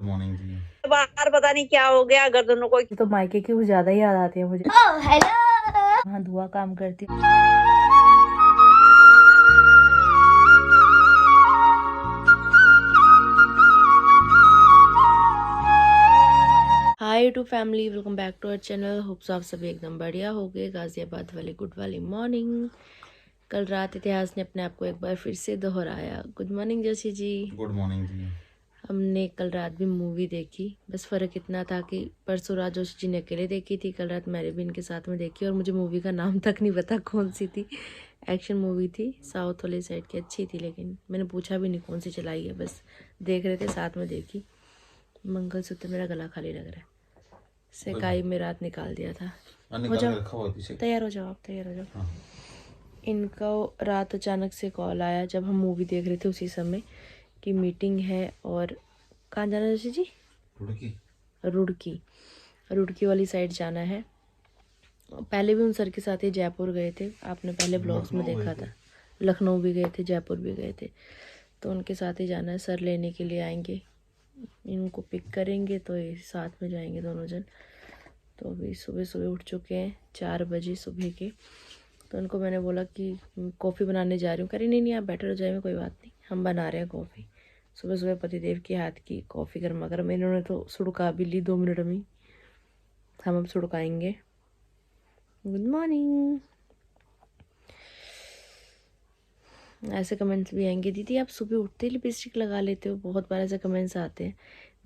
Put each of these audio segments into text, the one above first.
Morning जी। बाहर पता नहीं क्या हो गया गर्दनों को। तो मायके की कुछ ज्यादा ही याद आती है मुझे। हेलो। हाँ, धुआं काम करती हूँ। Hi to family, welcome back to our channel. Hopes आप सभी एकदम बढ़िया हो गए। गाजियाबाद वाले गुड वाली मॉर्निंग। कल रात इतिहास ने अपने आप को एक बार फिर से दोहराया। Good morning Joshi ji. Good morning जी। हमने कल रात भी मूवी देखी, बस फ़र्क इतना था कि परसों रात जोशी जी ने अकेले देखी थी, कल रात मैंने भी इनके साथ में देखी। और मुझे मूवी का नाम तक नहीं पता कौन सी थी। एक्शन मूवी थी, साउथ वाली साइड की, अच्छी थी, लेकिन मैंने पूछा भी नहीं कौन सी चलाई है, बस देख रहे थे, साथ में देखी। मंगलसूत्र मेरा गला खाली लग रहा है, सेकाई में रात निकाल दिया था। हो जाओ, तैयार हो जाओ, आप तैयार हो जाओ। हाँ। इनका रात अचानक से कॉल आया जब हम मूवी देख रहे थे उसी समय कि मीटिंग है। और कहाँ जाना है जोशी जी? रुड़की। रुड़की वाली साइड जाना है। पहले भी उन सर के साथ ही जयपुर गए थे, आपने पहले ब्लॉग्स में देखा था। लखनऊ भी गए थे, जयपुर भी गए थे, तो उनके साथ ही जाना है। सर लेने के लिए आएंगे, इनको पिक करेंगे तो ये साथ में जाएंगे दोनों जन। तो अभी सुबह सुबह उठ चुके हैं, 4 बजे सुबह के। तो उनको मैंने बोला कि कॉफ़ी बनाने जा रही हूँ। कह रही नहीं आप बेटर हो जाएंगे, कोई बात नहीं, हम बना रहे हैं कॉफ़ी। सुबह सुबह पतिदेव के हाथ की कॉफ़ी गर्मा गर्म। इन्होंने तो सुड़का भी ली 2 मिनट में। हम अब सुड़काएंगे। Good morning. ऐसे कमेंट्स भी आएंगे, दीदी आप सुबह उठते ही लिपस्टिक लगा लेते हो। बहुत बार ऐसे कमेंट्स आते हैं।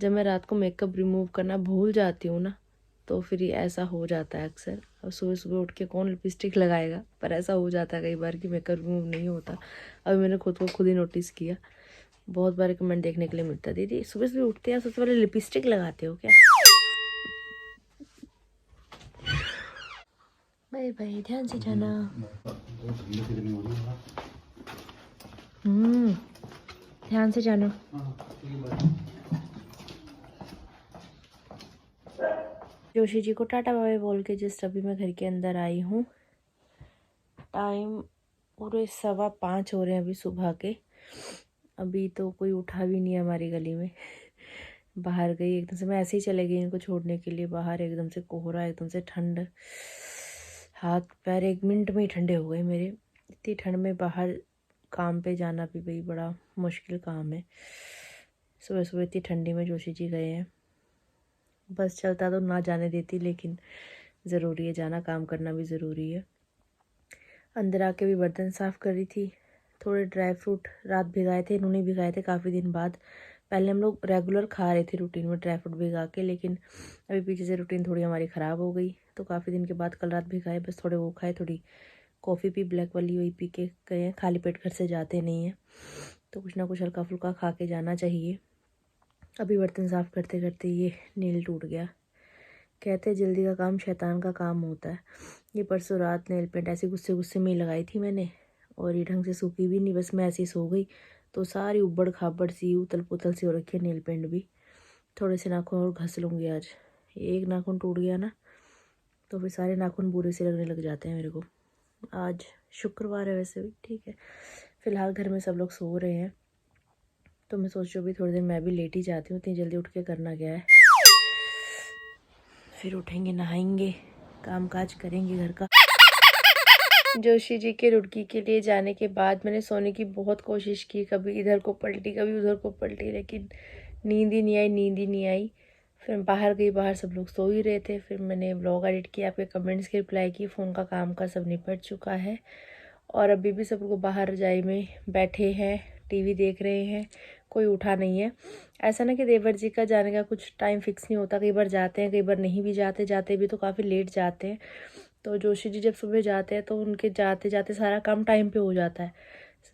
जब मैं रात को मेकअप रिमूव करना भूल जाती हूँ ना, तो फिर ये ऐसा हो जाता है अक्सर। और सुबह सुबह उठ के कौन लिपस्टिक लगाएगा, पर ऐसा हो जाता है कई बार कि मेकअप रिमूव नहीं होता। अभी मैंने खुद को खुद ही नोटिस किया। बहुत बार कमेंट देखने के लिए मिलता है, दीदी सुबह सुबह उठते हैं सबसे पहले लिपस्टिक लगाते हो क्या? बाय बाय, ध्यान से जाना। ध्यान से जाना। जोशी जी को टाटा बाय बोल के जस्ट अभी मैं घर के अंदर आई हूँ। टाइम पूरे 5:15 हो रहे हैं अभी सुबह के। अभी तो कोई उठा भी नहीं है हमारी गली में। बाहर गई एकदम से, मैं ऐसे ही चले गई इनको छोड़ने के लिए बाहर। एकदम से कोहरा, एकदम से ठंड, हाथ पैर 1 मिनट में ही ठंडे हो गए मेरे। इतनी ठंड में बाहर काम पे जाना भी भाई बड़ा मुश्किल काम है। सुबह सुबह इतनी ठंडी में जोशी जी गए हैं। बस चलता तो ना जाने देती, लेकिन ज़रूरी है जाना, काम करना भी ज़रूरी है। अंदर आके भी बर्तन साफ़ कर रही थी। थोड़े ड्राई फ्रूट रात भिगाए थे, इन्होंने भिगाए थे काफ़ी दिन बाद। पहले हम लोग रेगुलर खा रहे थे रूटीन में ड्राई फ्रूट भिगा के, लेकिन अभी पीछे से रूटीन थोड़ी हमारी ख़राब हो गई। तो काफ़ी दिन के बाद कल रात भिगाए, बस थोड़े वो खाए, थोड़ी कॉफ़ी पी ब्लैक वाली, वही पी के गए हैं। खाली पेट घर से जाते नहीं हैं, तो कुछ ना कुछ हल्का फुल्का खा के जाना चाहिए। अभी बर्तन साफ़ करते करते ये नील टूट गया। कहते हैं जल्दी का काम शैतान का काम होता है। ये परसों रात नेल पेंट ऐसे गुस्से गुस्से में ही लगाई थी मैंने, और ये ढंग से सूखी भी नहीं, बस मैं ऐसे ही सो गई तो सारी उबड़ खाबड़ सी उतल पुतल सी हो रखी है नेल पेंट भी। थोड़े से नाखून और घस लूँगी आज। एक नाखून टूट गया ना तो फिर सारे नाखून बुरे से लगने लग जाते हैं मेरे को। आज शुक्रवार है वैसे भी, ठीक है। फ़िलहाल घर में सब लोग सो रहे हैं, तो मैं सोच रही हूँ अभी थोड़ी देर मैं भी लेट ही जाती हूँ। इतनी जल्दी उठ के करना क्या है। फिर उठेंगे, नहाएंगे, काम काज करेंगे घर का। जोशी जी के रुड़की के लिए जाने के बाद मैंने सोने की बहुत कोशिश की, कभी इधर को पलटी कभी उधर को पलटी, लेकिन नींद ही नहीं आई, नींद ही नहीं आई। फिर बाहर गई, बाहर सब लोग सो ही रहे थे। फिर मैंने ब्लॉग एडिट किया, आपके कमेंट्स की रिप्लाई की, फ़ोन का काम का सब निपट चुका है। और अभी भी सब लोग बाहर रजाई में बैठे हैं, टीवी देख रहे हैं, कोई उठा नहीं है। ऐसा ना कि देवर जी का जाने का कुछ टाइम फिक्स नहीं होता, कई बार जाते हैं, कई बार नहीं भी जाते। जाते भी तो काफ़ी लेट जाते हैं। तो जोशी जी जब सुबह जाते हैं तो उनके जाते जाते सारा काम टाइम पे हो जाता है।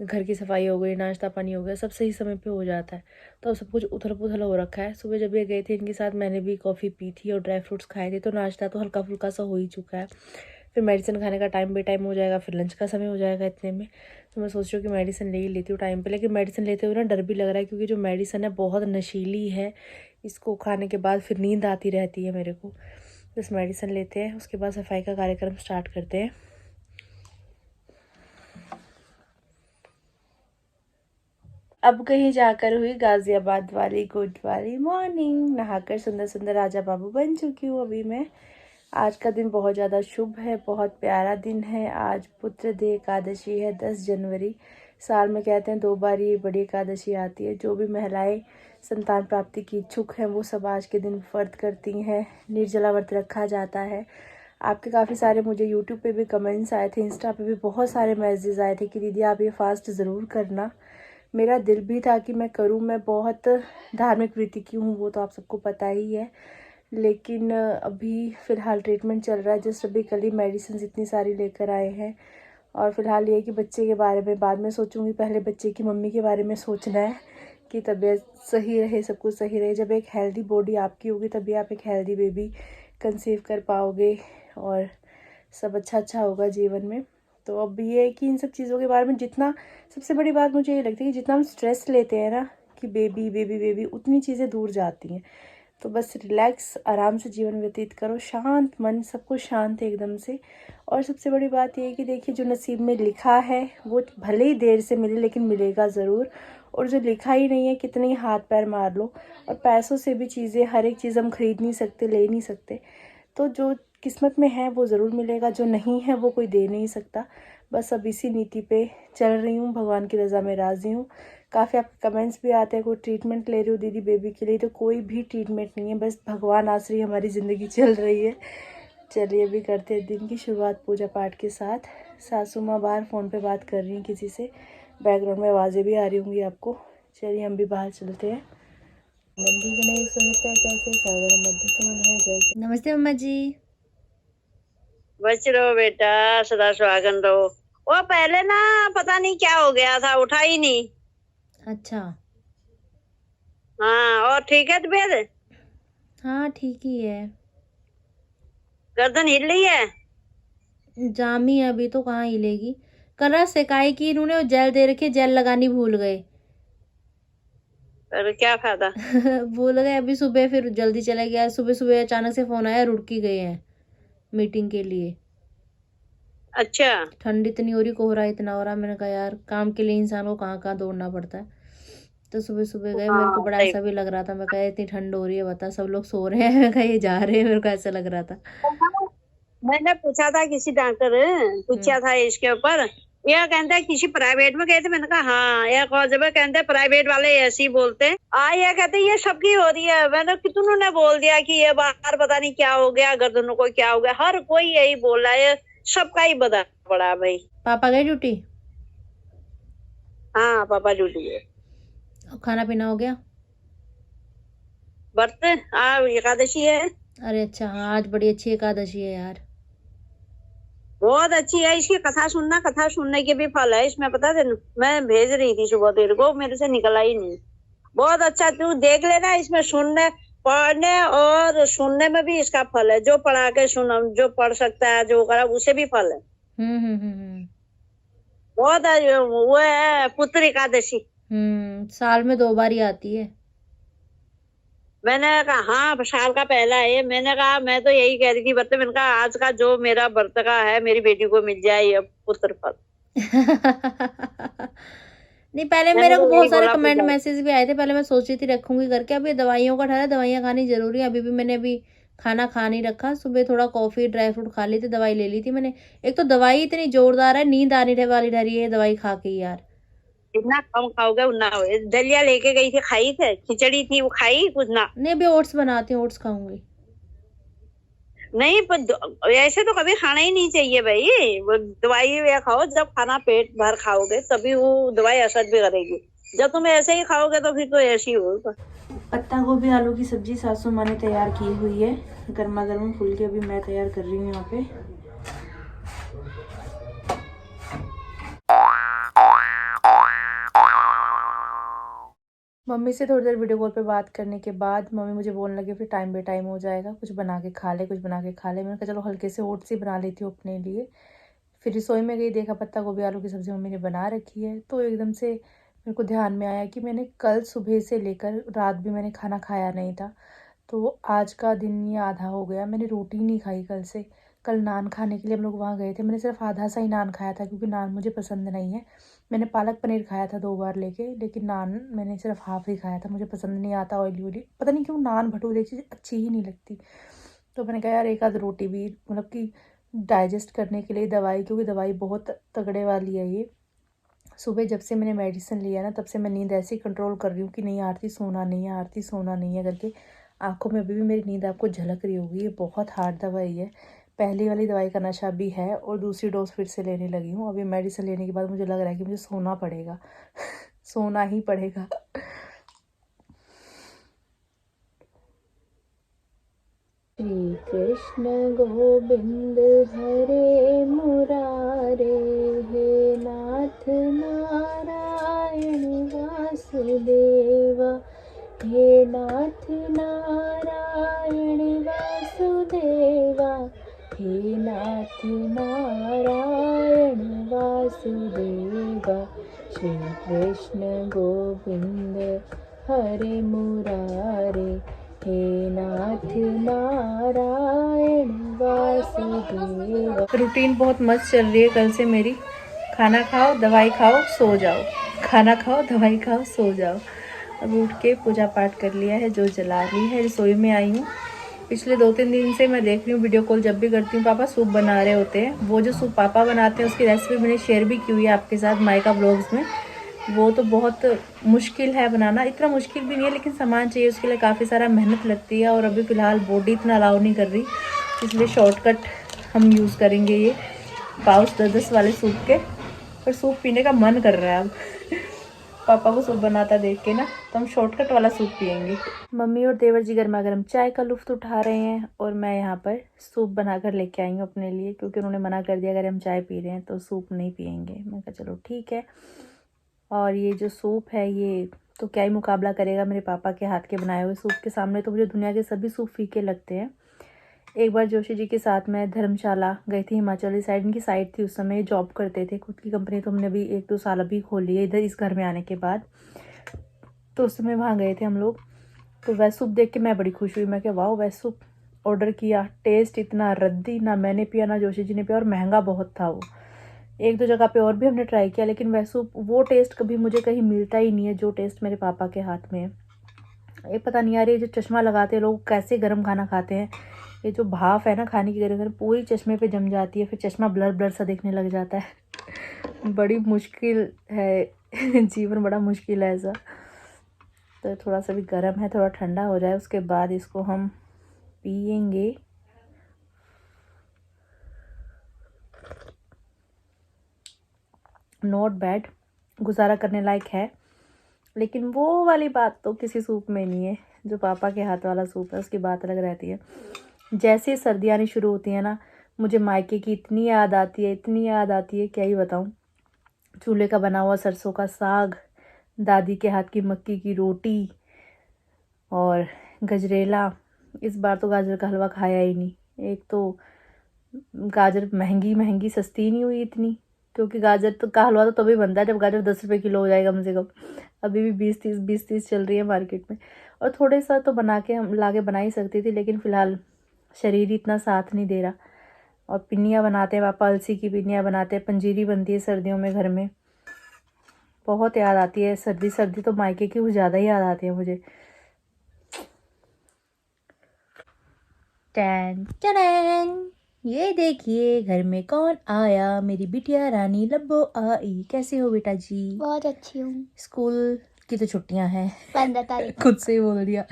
घर की सफाई हो गई, नाश्ता पानी हो गया, सब सही समय पे हो जाता है। तो सब कुछ उथल पुथल हो रखा है। सुबह जब ये गए थे इनके साथ, मैंने भी कॉफ़ी पी थी और ड्राई फ्रूट्स खाए थे, तो नाश्ता तो हल्का फुल्का सा हो ही चुका है। फिर मेडिसिन खाने का टाइम बे टाइम हो जाएगा, फिर लंच का समय हो जाएगा इतने में। तो मैं सोच रही हूँ कि मेडिसिन ले ही लेती हूँ टाइम पे। लेकिन मेडिसिन लेते हुए ना डर भी लग रहा है, क्योंकि जो मेडिसिन है बहुत नशीली है। इसको खाने के बाद फिर नींद आती रहती है मेरे को। बस मेडिसिन लेते हैं, उसके बाद सफाई का कार्यक्रम स्टार्ट करते हैं। अब कहीं जाकर हुई गाजियाबाद वाली गुड वाली मॉर्निंग। नहाकर सुंदर सुंदर राजा बाबू बन चुकी हूँ अभी मैं। आज का दिन बहुत ज़्यादा शुभ है, बहुत प्यारा दिन है। आज पुत्रदेव एकादशी है, 10 जनवरी। साल में कहते हैं 2 बार ये बड़ी एकादशी आती है। जो भी महिलाएं संतान प्राप्ति की इच्छुक हैं वो सब आज के दिन व्रत करती हैं। निर्जला व्रत रखा जाता है। आपके काफ़ी सारे मुझे यूट्यूब पे भी कमेंट्स आए थे, इंस्टा पे भी बहुत सारे मैसेजेस आए थे कि दीदी आप ये फास्ट ज़रूर करना। मेरा दिल भी था कि मैं करूं। मैं बहुत धार्मिक वृत्ति की हूँ, वो तो आप सबको पता ही है। लेकिन अभी फ़िलहाल ट्रीटमेंट चल रहा है। जस्ट अभी कल ही मेडिसिन इतनी सारी लेकर आए हैं। और फ़िलहाल ये कि बच्चे के बारे में बाद में सोचूंगी, पहले बच्चे की मम्मी के बारे में सोचना है कि तबीयत सही रहे, सब कुछ सही रहे। जब एक हेल्दी बॉडी आपकी होगी तभी आप एक हेल्दी बेबी कंसीव कर पाओगे और सब अच्छा होगा जीवन में। तो अब ये है कि इन सब चीज़ों के बारे में जितना, सबसे बड़ी बात मुझे ये लगती है कि जितना हम स्ट्रेस लेते हैं ना कि बेबी बेबी बेबी, उतनी चीज़ें दूर जाती हैं। तो बस रिलैक्स, आराम से जीवन व्यतीत करो, शांत मन, सब कुछ शांत है एकदम से। और सबसे बड़ी बात ये है कि देखिए जो नसीब में लिखा है वो भले ही देर से मिले लेकिन मिलेगा ज़रूर। और जो लिखा ही नहीं है कितने ही हाथ पैर मार लो, और पैसों से भी चीज़ें, हर एक चीज़ हम खरीद नहीं सकते, ले नहीं सकते। तो जो किस्मत में है वो ज़रूर मिलेगा, जो नहीं है वो कोई दे नहीं सकता। बस अब इसी नीति पे चल रही हूँ, भगवान की रज़ा में राज़ी हूँ। काफ़ी आपके कमेंट्स भी आते हैं, कोई ट्रीटमेंट ले रही हो दीदी बेबी के लिए, तो कोई भी ट्रीटमेंट नहीं है, बस भगवान आश्रय हमारी ज़िंदगी चल रही है। चलिए अभी करते हैं दिन की शुरुआत पूजा पाठ के साथ। सासू माँ बाहर फ़ोन पे बात कर रही हैं किसी से, बैकग्राउंड में आवाज़ें भी आ रही होंगी आपको। चलिए हम भी बाहर चलते हैं। नंदी गणेश सुमित्रा कैसे सागर मध्य सुमन है जैसे। नमस्ते मम्मा जी। बच रहो बेटा, सदा सुहागन रहो। वो पहले ना पता नहीं क्या हो गया था, उठा ही नहीं। अच्छा। हाँ, और ठीक है तबीयत? हाँ ठीक ही है। गर्दन हिल रही है? जामी है अभी तो, कहाँ हिलेगी। कल रात सेकाई की इन्होंने, और जेल दे रखी, जेल लगानी भूल गए। पर क्या फायदा? भूल गए। अभी सुबह फिर जल्दी चले गया। सुबह सुबह अचानक से फोन आया, रुड़की गए हैं मीटिंग के लिए। अच्छा। ठंड इतनी हो रही, कोहरा इतना हो रहा। मैंने कहा यार काम के लिए इंसान को कहाँ कहाँ दौड़ना पड़ता है। तो सुबह सुबह गए। मेरे को हाँ बड़ा सही। ऐसा भी लग रहा था, मैं कहा इतनी ठंड हो रही है बता, सब लोग सो रहे हैं, मैं कहा ये जा रहे हैं, मेरे को ऐसा लग रहा था। मैंने पूछा था किसी डॉक्टर, पूछा था इसके ऊपर, यह कहते हैं किसी प्राइवेट में गए थे। मैंने कहा हाँ, यह कौन जब कहते हैं प्राइवेट वाले ऐसे ही बोलते हैं। ये कहते हैं ये सबकी हो रही है। मैंने कितनों ने बोल दिया कि ये बार पता नहीं क्या हो गया, गर्दनों को क्या हो गया, हर कोई यही बोल रहा है, सबका ही बता पड़ा भाई। पापा गए ड्यूटी? हाँ पापा ड्यूटी है। और खाना पीना हो गया? व्रत एकादशी है। अरे अच्छा, हाँ आज बड़ी अच्छी एकादशी है यार। बहुत अच्छी है, इसकी कथा सुनना, कथा सुनने के भी फल है इसमें, पता तेन? मैं भेज रही थी सुबह तेरे को, मेरे से निकला ही नहीं। बहुत अच्छा, तू देख लेना, इसमें सुनने, पढ़ने और सुनने में भी इसका फल है। जो पढ़ा के सुन, जो पढ़ सकता है, जो करा, उसे भी फल है। बहुत वो है पुत्र एकादशी। साल में 2 बार ही आती है। मैंने कहा हाँ साल का पहला है। मैंने कहा मैं तो यही कह रही थी व्रत, मैंने कहा आज का जो मेरा व्रत का है मेरी बेटी को मिल जाए ये पुत्र फल। नहीं, पहले मैंने मेरे को तो यही बहुत सारे बोला कमेंट पूजा। मैसेज भी आए थे। पहले मैं सोच रही थी रखूंगी करके, अब ये दवाइयों का ठहरा, दवाइयाँ खानी जरूरी है। अभी भी मैंने अभी खाना खा नहीं रखा। सुबह थोड़ा कॉफी ड्राई फ्रूट खा ली थी, दवाई ले ली थी मैंने। एक तो दवाई इतनी जोरदार है, नींद आने वाली डरी है दवाई खा के यार। जितना कम खाओगे उतना हो। दलिया लेके गई थी, खाई थे, खिचड़ी थी वो खाई कुछ ना। नहीं, अभी ओट्स बनाती हूँ, ओट्स खाऊंगी। नहीं पर ऐसे तो कभी खाना ही नहीं चाहिए भाई। वो दवाई या खाओ, जब खाना पेट भर खाओगे तभी वो दवाई असर भी करेगी। जब तुम ऐसे ही खाओगे तो फिर तो ऐसे ही होगा। पत्ता गोभी आलू की सब्जी सासू माँ ने तैयार की हुई है, गर्मा गर्म फुल के। अभी मैं तैयार कर रही हूँ यहाँ पे। मम्मी से थोड़ी देर वीडियो कॉल पे बात करने के बाद मम्मी मुझे बोलने लगे फिर टाइम बे टाइम हो जाएगा, कुछ बना के खा ले, कुछ बना के खा ले। मैंने कहा चलो हल्के से ओट्स ही बना लेती हूँ अपने लिए। फिर रसोई में गई, देखा पत्ता गोभी आलू की सब्ज़ी मम्मी ने बना रखी है। तो एकदम से मेरे को ध्यान में आया कि मैंने कल सुबह से लेकर रात भी मैंने खाना खाया नहीं था। तो आज का दिन ये आधा हो गया, मैंने रोटी नहीं खाई कल से। कल नान खाने के लिए हम लोग वहाँ गए थे। मैंने सिर्फ आधा सा ही नान खाया था क्योंकि नान मुझे पसंद नहीं है। मैंने पालक पनीर खाया था 2 बार लेके, लेकिन नान मैंने सिर्फ हाफ ही खाया था। मुझे पसंद नहीं आता ऑयली ऑयली, पता नहीं क्यों नान भटूरे चीज़ अच्छी ही नहीं लगती। तो मैंने कहा यार एक आध रोटी भी, मतलब कि डाइजेस्ट करने के लिए दवाई, क्योंकि दवाई बहुत तगड़े वाली है ये। सुबह जब से मैंने मेडिसिन लिया ना तब से मैं नींद ऐसे ही कंट्रोल कर रही हूँ कि नहीं आरती सोना नहीं है, आरती सोना नहीं है करके। आंखों में अभी भी मेरी नींद आपको झलक रही होगी। ये बहुत हार्ड दवाई है। पहली वाली दवाई का नशा भी है और दूसरी डोज फिर से लेने लगी हूँ। अभी मेडिसिन लेने के बाद मुझे लग रहा है कि मुझे सोना पड़ेगा सोना ही पड़ेगा। श्री कृष्ण गोविंद हरे मुरारे, हे नाथ नारायण वासुदेवा, हे नाथ नारायण वासुदेवा, हे नाथ नारायण वासुदेवा। श्री कृष्ण गोविंद हरे मुरारे, हे नाथ नारायण वासुदेव। रूटीन बहुत मस्त चल रही है कल से मेरी। खाना खाओ, दवाई खाओ, सो जाओ, खाना खाओ, दवाई खाओ, सो जाओ। अब उठ के पूजा पाठ कर लिया है, जो जला रही है। रसोई में आई हूँ। पिछले 2-3 दिन से मैं देख रही हूँ वीडियो कॉल जब भी करती हूँ पापा सूप बना रहे होते हैं। वो जो सूप पापा बनाते हैं उसकी रेसिपी मैंने शेयर भी की हुई है आपके साथ मायका ब्लॉग्स में। वो तो बहुत मुश्किल है बनाना, इतना मुश्किल भी नहीं है लेकिन सामान चाहिए उसके लिए, काफ़ी सारा मेहनत लगती है। और अभी फ़िलहाल बॉडी इतना अलाउ नहीं कर रही, इसलिए शॉर्टकट हम यूज़ करेंगे ये पाउच 10-10 वाले सूप के। पर सूप पीने का मन कर रहा है अब पापा को सूप बनाता देख के ना, तो हम शॉर्टकट वाला सूप पियेंगे। मम्मी और देवर जी गर्मा गर्म चाय का लुफ्त उठा रहे हैं और मैं यहाँ पर सूप बनाकर लेके आई हूँ अपने लिए, क्योंकि उन्होंने मना कर दिया अगर हम चाय पी रहे हैं तो सूप नहीं पियेंगे। मैं कहा चलो ठीक है। और ये जो सूप है ये तो क्या ही मुकाबला करेगा मेरे पापा के हाथ के बनाए हुए सूप के सामने। तो मुझे दुनिया के सभी सूप फीके लगते हैं। एक बार जोशी जी के साथ मैं धर्मशाला गई थी, हिमाचली साइड इनकी साइड थी। उस समय जॉब करते थे, खुद की कंपनी तो हमने अभी 1-2 साल अभी खोली है इधर इस घर में आने के बाद। तो उस समय वहाँ गए थे हम लोग। तो वह सूप देख के मैं बड़ी खुश हुई। मैं क्या वाह, वह सूप ऑर्डर किया। टेस्ट इतना रद्दी, ना मैंने पिया ना जोशी जी ने पिया, और महंगा बहुत था वो। 1-2 जगह पे और भी हमने ट्राई किया, लेकिन वह सूप वो टेस्ट कभी मुझे कहीं मिलता ही नहीं है जो टेस्ट मेरे पापा के हाथ में है। ये पता नहीं यार, ये जो चश्मा लगाते हैं लोग कैसे गर्म खाना खाते हैं। ये जो भाप है ना खाने की गर्म पूरी चश्मे पे जम जाती है, फिर चश्मा ब्लर ब्लर सा दिखने लग जाता है। बड़ी मुश्किल है जीवन बड़ा मुश्किल है ऐसा। तो थोड़ा सा भी गर्म है, थोड़ा ठंडा हो जाए उसके बाद इसको हम पियेंगे। नॉट बैड, गुजारा करने लायक है। लेकिन वो वाली बात तो किसी सूप में नहीं है। जो पापा के हाथ वाला सूप है उसकी बात अलग रहती है। जैसे सर्दियाँ आनी शुरू होती है ना, मुझे मायके की इतनी याद आती है, इतनी याद आती है क्या ही बताऊँ। चूल्हे का बना हुआ सरसों का साग, दादी के हाथ की मक्की की रोटी और गजरेला। इस बार तो गाजर का हलवा खाया ही नहीं। एक तो गाजर महंगी सस्ती नहीं हुई इतनी, क्योंकि गाजर तो का हलवा तो तभी बनता है जब गाजर 10 रुपये किलो हो जाएगा कम से कम। अभी भी 20-30 चल रही है मार्केट में। और थोड़े सा तो बना के हम लाके बना ही सकती थी, लेकिन फ़िलहाल शरीर इतना साथ नहीं दे रहा। और पिन्नियाँ बनाते हैं पापा, अलसी की पिन्नियाँ बनाते हैं, पंजीरी बनती है सर्दियों में घर में। बहुत याद आती है सर्दी तो मायके की कुछ ज़्यादा ही याद आती है मुझे। टैन टैन, ये देखिए घर में कौन आया, मेरी बिटिया रानी लब्बो आई। कैसे हो बेटा जी? बहुत अच्छी हूँ। स्कूल की तो छुट्टियां हैं 15 तारीख खुद से ही बोल दिया।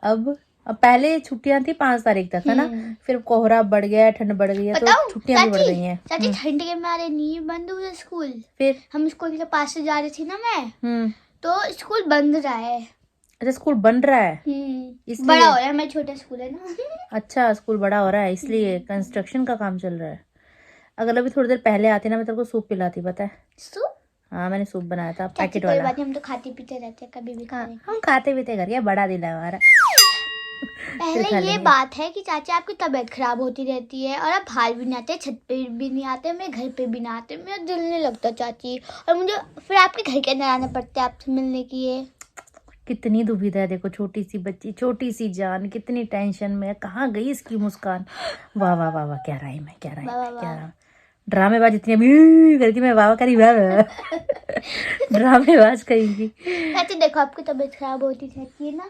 अब पहले छुट्टियां थी 5 तारीख तक है ना, फिर कोहरा बढ़ गया, ठंड बढ़ गई है, तो छुट्टियां भी बढ़ गई हैं। चाची ठंड के मारे नहीं बंद हुए स्कूल। फिर हम स्कूल के पास से जा रही थी ना मैं, तो स्कूल बंद रहा है। अच्छा स्कूल बन रहा है, इसलिए बड़ा हो रहा है। मेरा छोटा स्कूल है ना। अच्छा स्कूल बड़ा हो रहा है इसलिए कंस्ट्रक्शन का काम चल रहा है। अगर अभी थोड़ी देर पहले आती ना मैं तेरे को सूप पिलाती, पता है? सूप? हाँ मैंने सूप बनाया था पैकेट वाला। वाला। बात नहीं, हम तो खाते पीते रहते हैं, कभी भी खाते। हम खाते पीते कर, बड़ा दिल है हमारा। पहले ये बात है कि चाचा आपकी तबीयत खराब होती रहती है और आप बाहर भी नहीं आते, छत पे भी नहीं आते, मेरे घर पे भी नहीं आते, मेरा दिल नहीं लगता चाची। और मुझे फिर आपके घर के अंदर आना पड़ता है आपसे मिलने के लिए। कितनी दुविधा है, देखो छोटी सी बच्ची, छोटी सी जान, कितनी टेंशन में, कहाँ गई इसकी मुस्कान। वाह वाह वाह वाह, क्या राइम है, क्या राइम है, क्या राइम। ड्रामेबाज इतनी अभी करके मैं वाह करी, वाह ड्रामेबाज करेंगी। चाची देखो आपकी तबीयत खराब होती रहती है ना,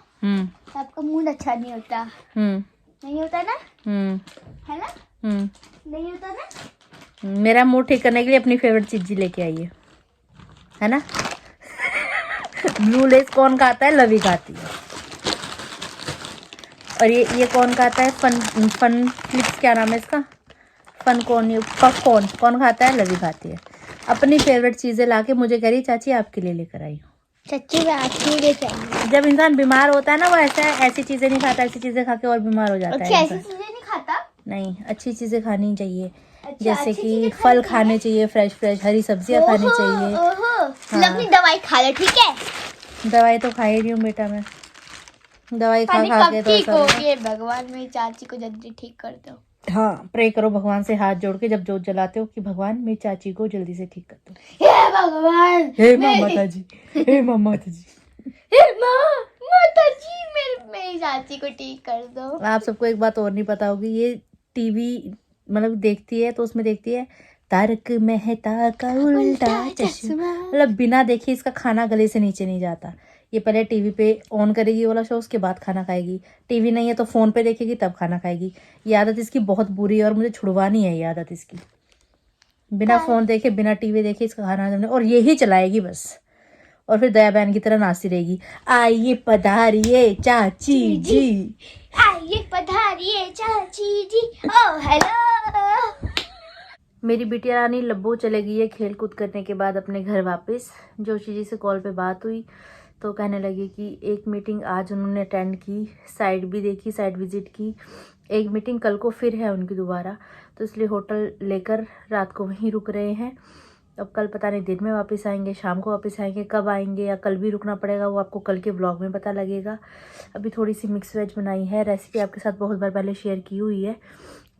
तो आपका मूड अच्छा नहीं होता। नहीं होता ना, है ना, नहीं होता ना। मेरा मूड ठीक करने के लिए अपनी फेवरेट चीज लेके आई है ना। ब्लू लेस कौन खाता है? लवी खाती है। और ये कौन खाता है? फन फ्लिप्स, क्या नाम है इसका, फन कौन, ये पॉपकॉर्न कौन खाता है? लवी खाती है। अपनी फेवरेट चीजें लाके मुझे कह रही चाची आपके लिए लेकर आई हूँ। चाची मैं आपके लिए चाहिए। जब इंसान बीमार होता है ना, वो ऐसी चीजें नहीं खाता, ऐसी चीजें खा के और बीमार हो जाता है। ऐसी चीजें नहीं खाता? नहीं, अच्छी चीजें खानी चाहिए। अच्छा, जैसे कि फल खाने चाहिए, फ्रेश हरी सब्जियां खानी चाहिए। हाँ। अपनी दवाई खा लो, ठीक है? दवाई तो खा ही रही हूँ बेटा मैं, दवाई खा के तो ठीक हो गए। भगवान मेरी चाची को जल्दी ठीक कर दो। हाँ, प्रे करो भगवान से हाथ जोड़ के जब जोत जलाते हो कि भगवान मेरी चाची को जल्दी से ठीक कर दो। हे भगवान, हे माता जी, हे माता जी, हे माता जी, मेरी चाची को ठीक कर दो। आप सबको एक बात और नहीं पता होगी, ये टीवी मतलब देखती है तो उसमें देखती है तारक मेहता का उल्टा चश्मा, मतलब बिना देखे इसका खाना गले से नीचे नहीं जाता। ये पहले टीवी पे ऑन करेगी वाला शो, उसके बाद खाना खाएगी। टीवी नहीं है तो फोन पे देखेगी तब खाना खाएगी। ये आदत इसकी बहुत बुरी है और मुझे छुड़वानी है ये आदत इसकी। बिना फोन देखे, बिना टीवी देखे इसका खाना, और यही चलाएगी बस। और फिर दया बहन की तरह नाचती रहेगी, आइए पधारिए चाची जी, आइए पधारिए चाची जी, ओ हेलो। मेरी बिटिया रानी लब्बो चले गई है खेल कूद करने के बाद अपने घर वापस। जोशी जी से कॉल पे बात हुई तो कहने लगी कि एक मीटिंग आज उन्होंने अटेंड की, साइट भी देखी, साइट विजिट की। एक मीटिंग कल को फिर है उनकी दोबारा, तो इसलिए होटल लेकर रात को वहीं रुक रहे हैं। अब कल पता नहीं दिन में वापस आएंगे, शाम को वापस आएंगे, कब आएंगे या कल भी रुकना पड़ेगा वो आपको कल के व्लॉग में पता लगेगा। अभी थोड़ी सी मिक्स वेज बनाई है, रेसिपी आपके साथ बहुत बार पहले शेयर की हुई है,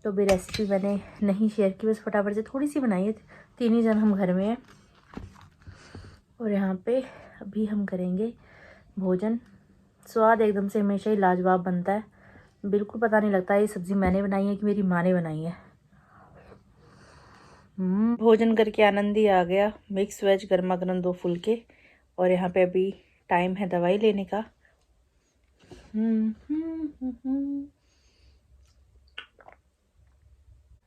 तो भी रेसिपी मैंने नहीं शेयर की, बस फटाफट से थोड़ी सी बनाई है। 3 ही जन हम घर में हैं। और यहाँ पे अभी हम करेंगे भोजन। स्वाद एकदम से हमेशा ही लाजवाब बनता है, बिल्कुल पता नहीं लगता ये सब्ज़ी मैंने बनाई है कि मेरी माँ ने बनाई है। भोजन करके आनंद ही आ गया। मिक्स वेज गर्मा गर्म 2 फुलके। और यहाँ पे अभी टाइम है दवाई लेने का।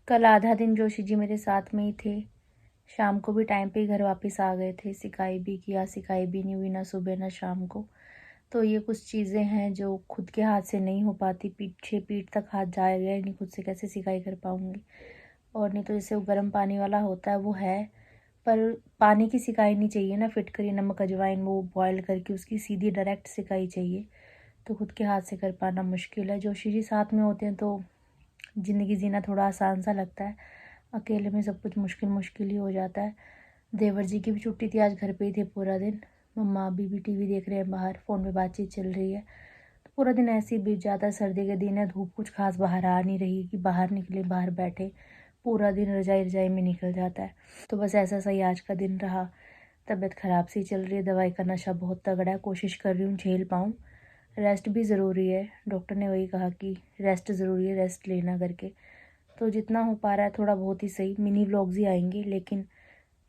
कल आधा दिन जोशी जी मेरे साथ में ही थे, शाम को भी टाइम पे ही घर वापस आ गए थे। सिकाई भी किया, सिकाई भी नहीं हुई ना सुबह ना शाम को। तो ये कुछ चीज़ें हैं जो खुद के हाथ से नहीं हो पाती, पीठ तक हाथ जाएगा नहीं, खुद से कैसे सिकाई कर पाऊँगी। और नहीं तो जैसे वो गर्म पानी वाला होता है वो है, पर पानी की सिकाई नहीं चाहिए ना, फिटकरी नमक अजवाइन वो बॉयल करके उसकी सीधी डायरेक्ट सिकाई चाहिए। तो खुद के हाथ से कर पाना मुश्किल है। जोशी जी साथ में होते हैं तो ज़िंदगी जीना थोड़ा आसान सा लगता है, अकेले में सब कुछ मुश्किल ही हो जाता है। देवर जी की भी छुट्टी थी, आज घर पे ही थे पूरा दिन। मम्मा अभी भी टीवी देख रहे हैं बाहर, फ़ोन पे बातचीत चल रही है। तो पूरा दिन ऐसे ही बीत जाता है। सर्दी के दिन है, धूप कुछ खास बाहर आ नहीं रही कि बाहर निकले, बाहर बैठे, पूरा दिन रजाई में निकल जाता है। तो बस ऐसा सही आज का दिन रहा। तबीयत ख़राब सी चल रही है, दवाई का नशा बहुत तगड़ा है, कोशिश कर रही हूँ झेल पाऊँ। रेस्ट भी ज़रूरी है, डॉक्टर ने वही कहा कि रेस्ट ज़रूरी है, रेस्ट लेना करके। तो जितना हो पा रहा है थोड़ा बहुत ही सही। मिनी व्लॉग्स ही आएंगे, लेकिन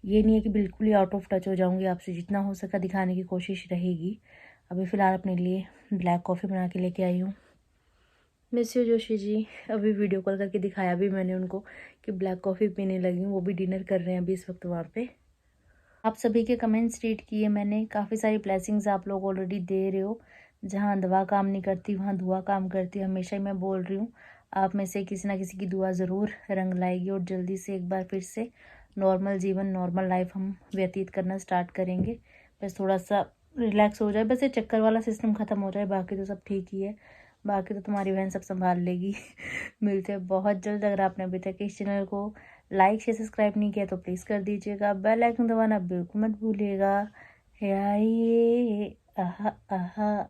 ये नहीं है कि बिल्कुल ही आउट ऑफ टच हो जाऊंगी आपसे, जितना हो सका दिखाने की कोशिश रहेगी। अभी फ़िलहाल अपने लिए ब्लैक कॉफ़ी बना के लेके आई हूँ। Miss you Joshi ji. अभी वीडियो कॉल करके दिखाया भी मैंने उनको कि ब्लैक कॉफ़ी पीने लगी हूँ, वो भी डिनर कर रहे हैं अभी इस वक्त वहाँ पे। आप सभी के कमेंट्स रीड किए मैंने, काफ़ी सारी ब्लेसिंग्स आप लोग ऑलरेडी दे रहे हो। जहाँ दवा काम नहीं करती वहाँ दुआ काम करती है, हमेशा ही मैं बोल रही हूँ। आप में से किसी ना किसी की दुआ ज़रूर रंग लाएगी और जल्दी से एक बार फिर से नॉर्मल जीवन, नॉर्मल लाइफ हम व्यतीत करना स्टार्ट करेंगे। बस थोड़ा सा रिलैक्स हो जाए, बस ये चक्कर वाला सिस्टम ख़त्म हो जाए, बाकी तो सब ठीक ही है। बाकी तो तुम्हारी बहन सब संभाल लेगी। मिलते हैं बहुत जल्द। अगर आपने अभी तक इस चैनल को लाइक शेयर सब्सक्राइब नहीं किया तो प्लीज़ कर दीजिएगा। बेल आइकन दबाना बिल्कुल मत भूलिएगा। आहा आहा।